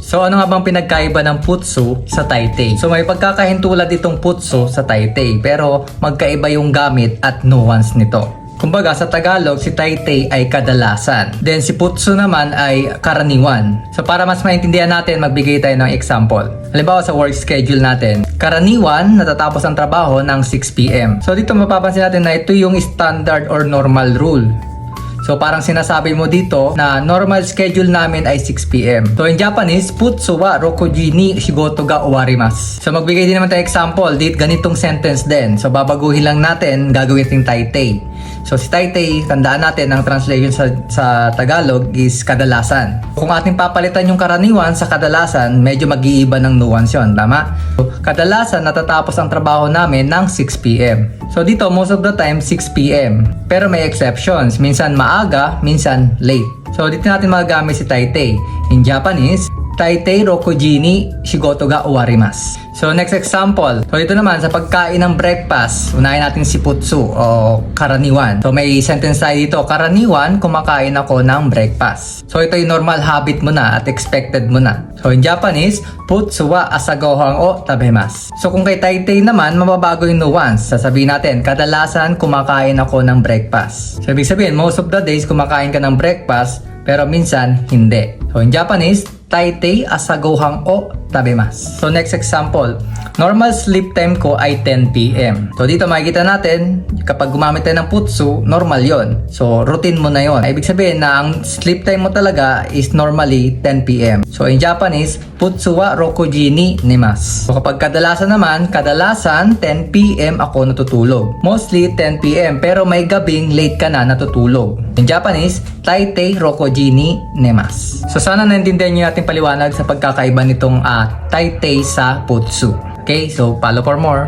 So ano nga bang pinagkaiba ng Putsu sa Taytay? So may pagkakahintulad itong Putsu sa Taytay pero magkaiba yung gamit at nuance nito. Kumbaga sa Tagalog, si Taytay ay kadalasan. Then si Putsu naman ay karaniwan. So para mas maintindihan natin, magbigay tayo ng example. Halimbawa sa work schedule natin, karaniwan natatapos ang trabaho ng 6 PM. So dito mapapansin natin na ito yung standard or normal rule. So parang sinasabi mo dito na normal schedule namin ay 6 PM. So in Japanese, Putsu wa rokuji ni shigoto ga owarimasu. So magbigay din naman tayo example, dito ganitong sentence din. So babaguhin lang natin, gagawin natin Taytay. So si Taytay, tandaan natin ang translation sa Tagalog is kadalasan. Kung ating papalitan yung karaniwan sa kadalasan, medyo mag-iiba ng nuance yun, tama? So, kadalasan natatapos ang trabaho namin ng 6 PM. So dito most of the time 6 PM. Pero may exceptions, minsan maaga, minsan late. So dito natin magagamit si Taytay. In Japanese, Taytay rokuji ni shigoto ga owarimasu. So next example. So dito naman sa pagkain ng breakfast, unahin natin si Putsu o karaniwan. So may sentence tayo dito, karaniwan kumakain ako ng breakfast. So ito yung normal habit mo na at expected mo na. So in Japanese, Putsu wa asagohan o tabemasu. So kung kay Taytay naman, mababago yung nuance. Sasabihin natin, kadalasan kumakain ako ng breakfast. So ibig sabihin, most of the days kumakain ka ng breakfast, pero minsan hindi. So in Japanese, Taytay asagohan o tabemasu. So next example, normal sleep time ko ay 10 PM. So dito makikita natin, kapag gumamit tayo ng Putsu, normal yon. So routine mo na yon. Ibig sabihin na ang sleep time mo talaga is normally 10 PM. So in Japanese, Putsu wa rokuji ni nemasu. So kapag kadalasan naman, kadalasan 10 PM ako natutulog. Mostly 10 PM pero may gabing late ka na natutulog. In Japanese, Taytay rokuji ni nemasu. So sana naintindihan niyo natin paliwanag sa pagkakaiba nitong Taytay sa Putsu. Okay, so follow for more.